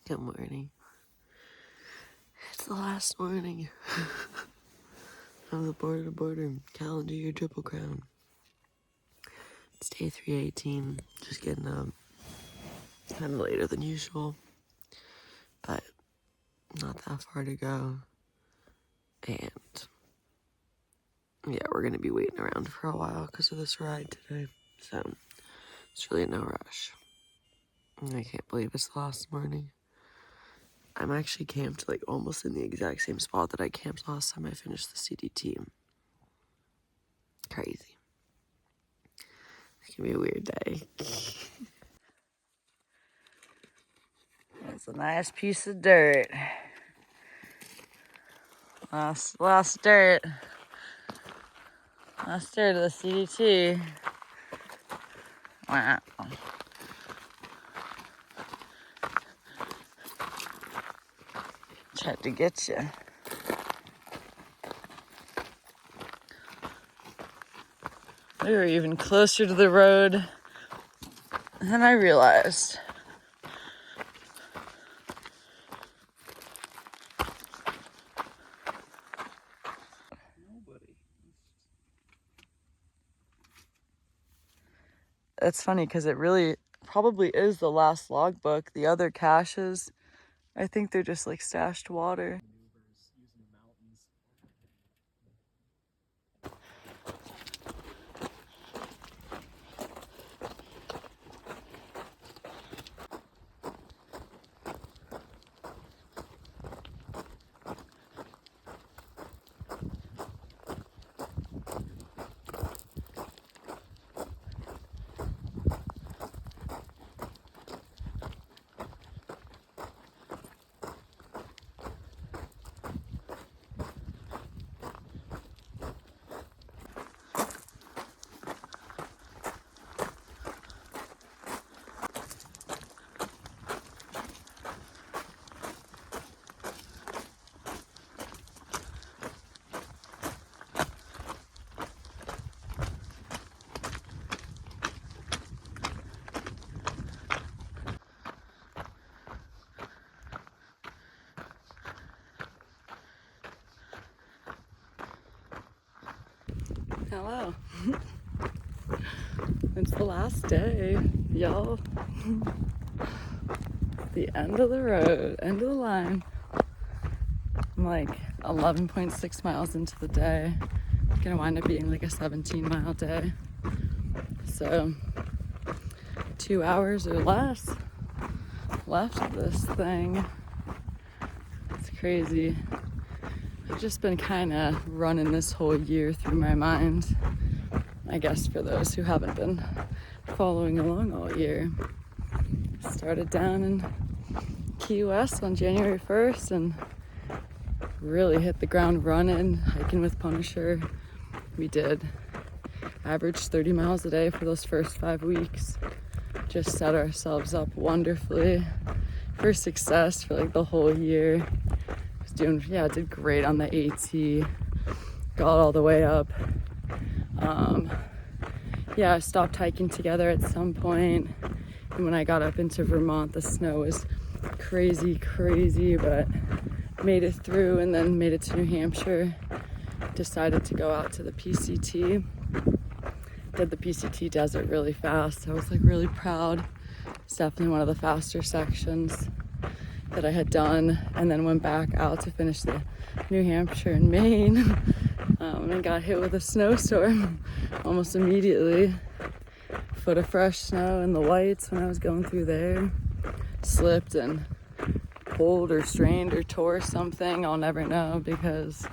Good morning. It's the last morning of the border to border calendar year Triple Crown. It's day 318, just getting up kind of later than usual, but not that far to go. And yeah, we're gonna be waiting around for a while because of this ride today, so it's really no rush. I can't believe it's the last morning. I'm actually camped like almost in the exact same spot that I camped last time I finished the CDT. Crazy. It's gonna be a weird day. It's a nice piece of dirt. Last dirt. Last dirt of the CDT. Wow. Tried to get you. We were even closer to the road than I realized. It's funny because it really probably is the last logbook. The other caches, I think they're just like stashed water. Hello. It's the last day, y'all. The end of the road, end of the line. I'm like 11.6 miles into the day. It's gonna wind up being like a 17-mile day. So 2 hours or less left of this thing. It's crazy. I've just been kind of running this whole year through my mind. I guess for those who haven't been following along all year. Started down in Key West on January 1st and really hit the ground running, hiking with Punisher. We did average 30 miles a day for those first 5 weeks. Just set ourselves up wonderfully for success for like the whole year. Did great on the AT. Got all the way up. I stopped hiking together at some point. And when I got up into Vermont, the snow was crazy, but made it through and then made it to New Hampshire. Decided to go out to the PCT. Did the PCT desert really fast. I was like really proud. It's definitely one of the faster sections that I had done, and then went back out to finish the New Hampshire and Maine, and got hit with a snowstorm almost immediately. Foot of fresh snow in the whites when I was going through there. Slipped and pulled or strained or tore something. I'll never know because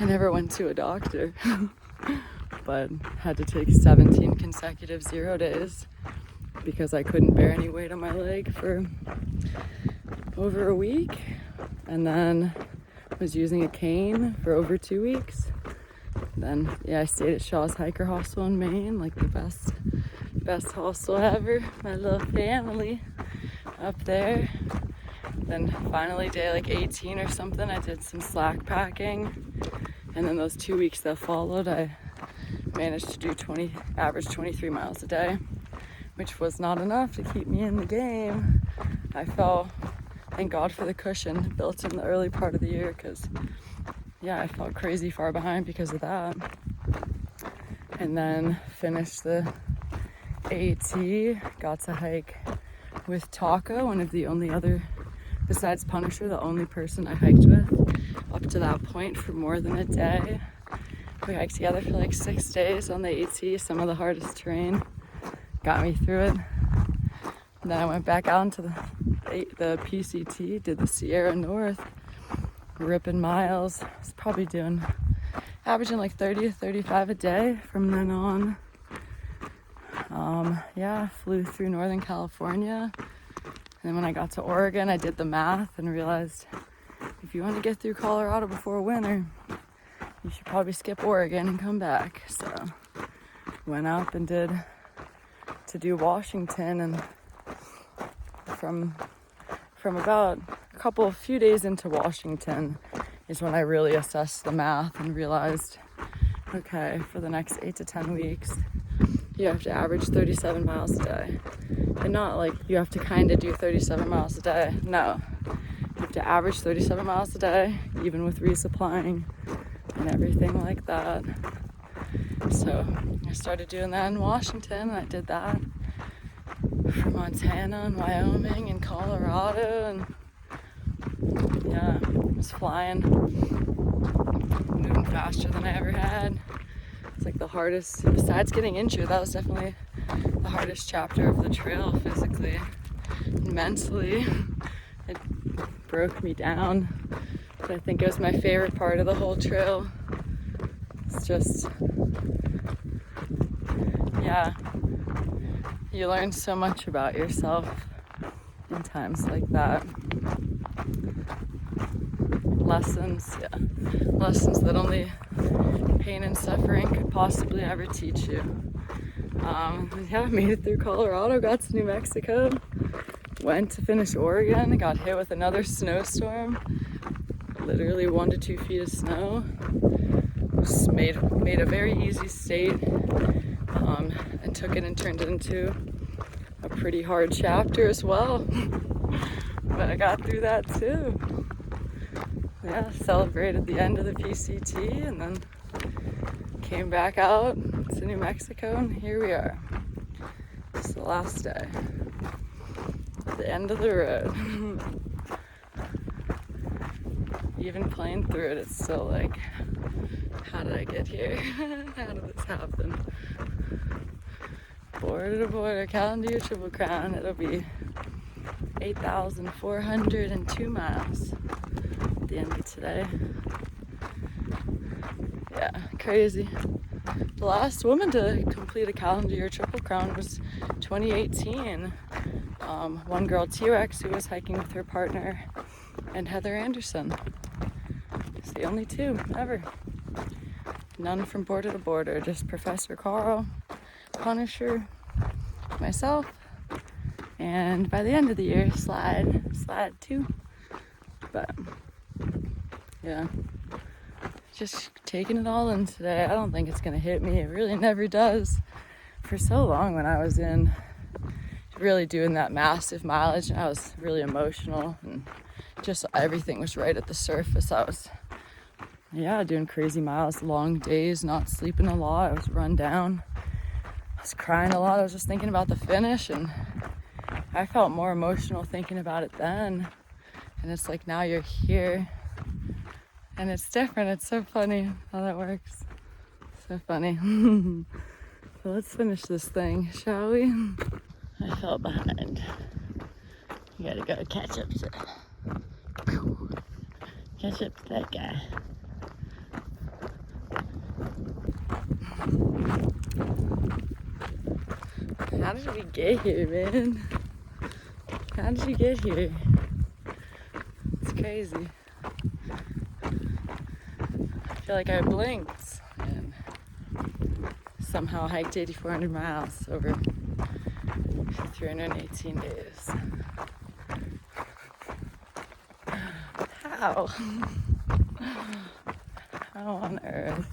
I never went to a doctor. But had to take 17 consecutive 0 days because I couldn't bear any weight on my leg for over a week, and then was using a cane for over 2 weeks. Then I stayed at Shaw's Hiker Hostel in Maine, like the best hostel ever. My little family up there. Then finally day like 18 or something, I did some slack packing, and then those 2 weeks that followed, I managed to do average 23 miles a day, which was not enough to keep me in the game. I fell thank God for the cushion built in the early part of the year, because yeah, I felt crazy far behind because of that. And then finished the AT, got to hike with Taco, one of the only other, besides Punisher, the only person I hiked with up to that point for more than a day. We hiked together for like 6 days on the AT, some of the hardest terrain, got me through it. And then I went back out into the PCT, did the Sierra North, ripping miles. I was probably averaging like 30 to 35 a day from then on. Yeah, flew through Northern California. And then when I got to Oregon, I did the math and realized if you want to get through Colorado before winter, you should probably skip Oregon and come back. So went up and did Washington, and from about a few days into Washington is when I really assessed the math and realized, okay, for the next 8 to 10 weeks, you have to average 37 miles a day. And not like you have to kind of do 37 miles a day. No, you have to average 37 miles a day, even with resupplying and everything like that. So I started doing that in Washington, and I did that for Montana and Wyoming and Colorado, and yeah, I was flying, moving faster than I ever had. It's like the hardest, besides getting injured, that was definitely the hardest chapter of the trail physically and mentally. It broke me down, but I think it was my favorite part of the whole trail. It's just, yeah, you learn so much about yourself in times like that. Lessons that only pain and suffering could possibly ever teach you. Yeah, made it through Colorado, got to New Mexico, went to finish Oregon, got hit with another snowstorm, literally 1 to 2 feet of snow. Just made a very easy state, and took it and turned it into a pretty hard chapter as well. But I got through that too. Yeah, celebrated the end of the PCT and then came back out to New Mexico, and here we are. It's the last day. The end of the road. Even playing through it, it's still like, how did I get here? How did this happen? Border to border, calendar year Triple Crown. It'll be 8,402 miles at the end of today. Yeah, crazy. The last woman to complete a calendar year Triple Crown was 2018. One girl, T-Rex, who was hiking with her partner, and Heather Anderson. It's the only 2 ever. None from border to border, just Professor Carl, Punisher, myself, and by the end of the year, Slide 2. But yeah, just taking it all in today. I don't think it's gonna hit me. It really never does. For so long when I was in really doing that massive mileage, I was really emotional and just everything was right at the surface. I was, yeah, doing crazy miles, long days, not sleeping a lot. I was run down. I was crying a lot. I was just thinking about the finish, and I felt more emotional thinking about it then. And it's like now you're here and it's different. It's so funny how that works. So funny. So let's finish this thing, shall we? I fell behind. You gotta go catch up to that guy. How did we get here, man? How did you get here? It's crazy. I feel like I blinked and somehow hiked 8,400 miles over 318 days. How? How on earth?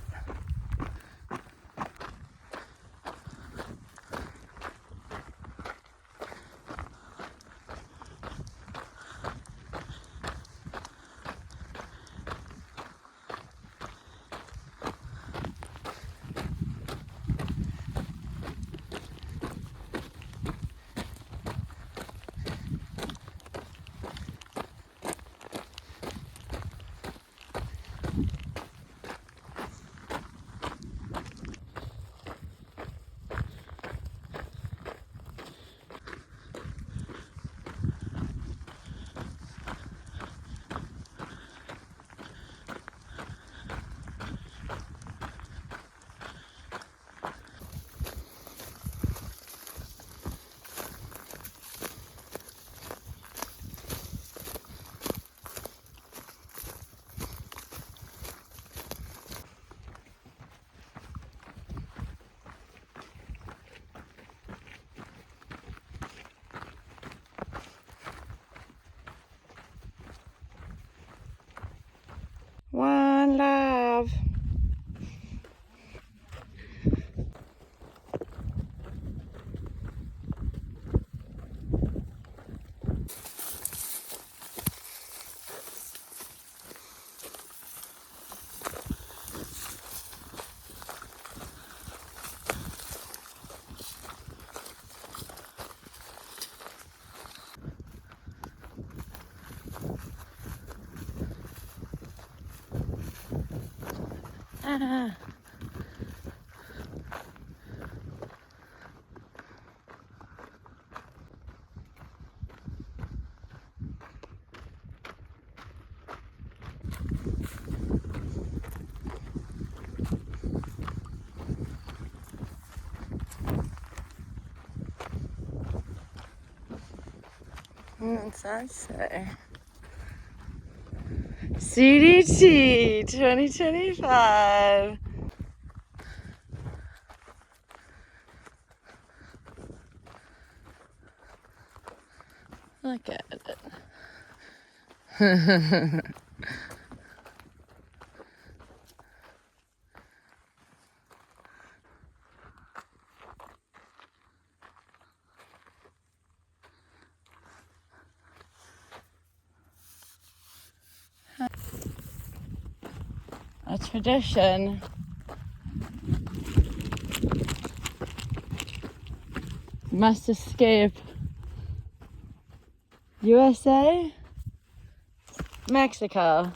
What's that say? CDT 2025. Look at it. A tradition. Must escape. USA? Mexico.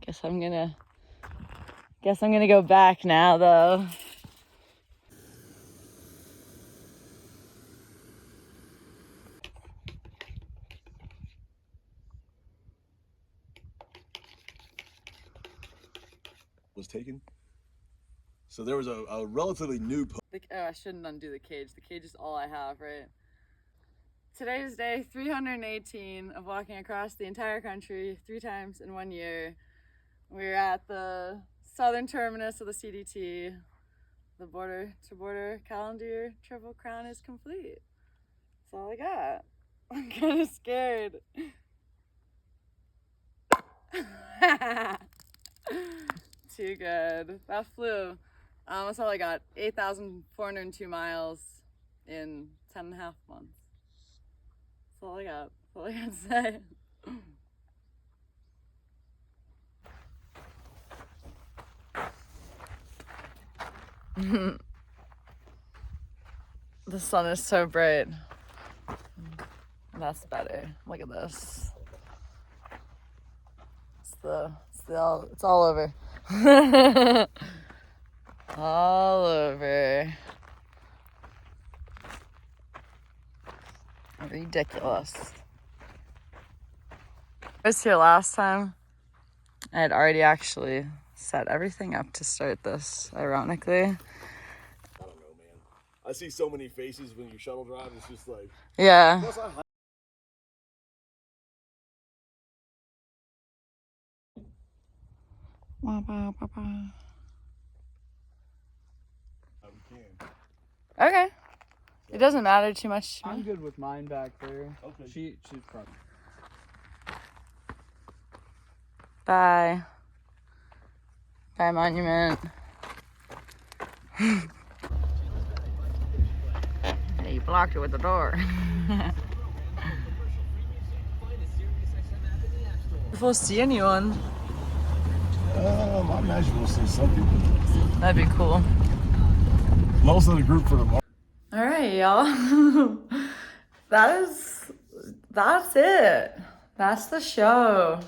Guess I'm gonna go back now though. Was taken. So there was a relatively new I shouldn't undo the cage. The cage is all I have, right? Today's day 318 of walking across the entire country 3 times in 1 year. We're at the southern terminus of the CDT. The border to border calendar year Triple Crown is complete. That's all I got. I'm kind of scared. Too good. That flew. That's all I got. 8,402 miles in 10 and a half months. That's all I got. That's all I got to say. The sun is so bright. That's better. Look at this. It's all over. All over. Ridiculous. I was here last time. I had already actually set everything up to start this, ironically. I don't know, man. I see so many faces when you shuttle drive. It's just like, yeah. Plus Okay. It doesn't matter too much to me. I'm good with mine back there. Okay. She's probably. Bye. Bye, Monument. You blocked it with the door. If we'll see anyone. I imagine we'll see some people. That'd be cool. Most of the group for the bar. All right, y'all. That's it. That's the show.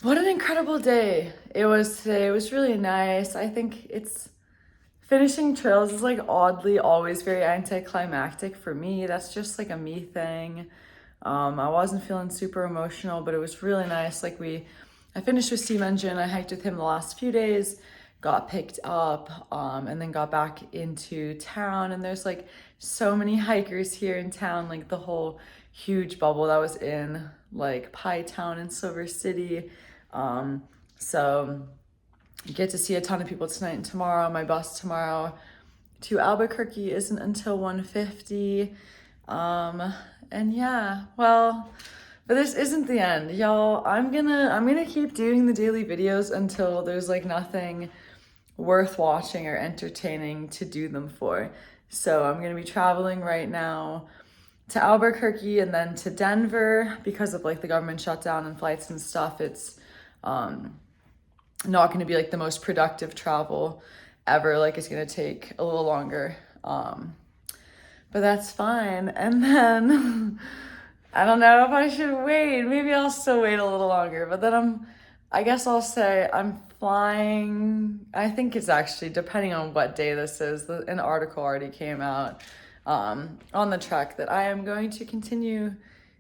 What an incredible day it was today. It was really nice. I think finishing trails is like oddly always very anticlimactic for me. That's just like a me thing. I wasn't feeling super emotional, but it was really nice. I finished with Steam Engine. I hiked with him the last few days, got picked up, and then got back into town. And there's like so many hikers here in town, like the whole huge bubble that was in like Pie Town and Silver City. So you get to see a ton of people tonight and tomorrow. My bus tomorrow to Albuquerque isn't until 1:50. And yeah, well, but this isn't the end, y'all. I'm gonna keep doing the daily videos until there's like nothing worth watching or entertaining to do them for. So I'm gonna be traveling right now to Albuquerque and then to Denver because of like the government shutdown and flights and stuff. It's not going to be like the most productive travel ever. Like it's going to take a little longer. But that's fine. And then I don't know if I should wait. Maybe I'll still wait a little longer, but then I guess I'll say I'm flying. I think it's actually, depending on what day this is, an article already came out on the trek that I am going to continue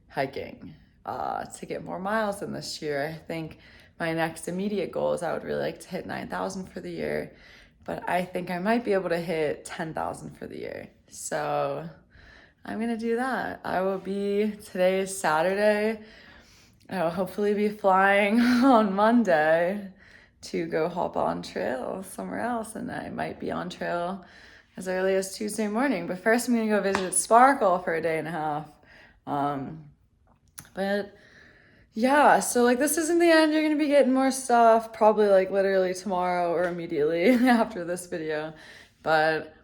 hiking to get more miles in this year. I think my next immediate goal is I would really like to hit 9,000 for the year, but I think I might be able to hit 10,000 for the year. So I'm gonna do that. Today is Saturday. I will hopefully be flying on Monday to go hop on trail somewhere else, and I might be on trail as early as Tuesday morning. But first I'm gonna go visit Sparkle for a day and a half. But yeah, so like this isn't the end. You're gonna be getting more stuff probably like literally tomorrow or immediately after this video. But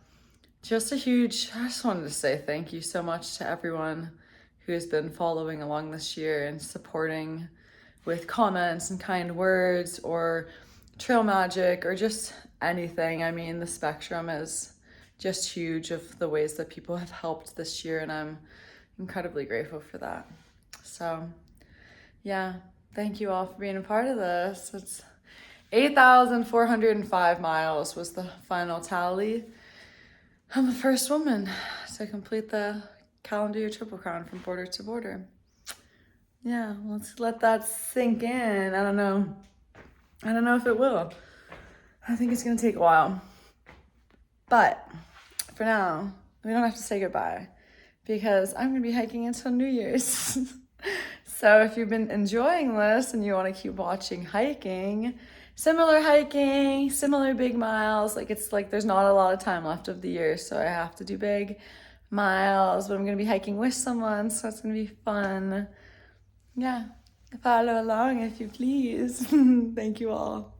I just wanted to say thank you so much to everyone who has been following along this year and supporting with comments and kind words or trail magic or just anything. I mean, the spectrum is just huge of the ways that people have helped this year, and I'm incredibly grateful for that. So yeah, thank you all for being a part of this. It's 8,405 miles was the final tally. I'm the first woman to complete the calendar year Triple Crown from border to border. Yeah, let's let that sink in. I don't know if it will. I think it's gonna take a while. But for now, we don't have to say goodbye because I'm gonna be hiking until New Year's. So if you've been enjoying this and you wanna keep watching similar big miles, it's like there's not a lot of time left of the year, so I have to do big miles, but I'm gonna be hiking with someone, so it's gonna be fun. Yeah, follow along if you please. Thank you all.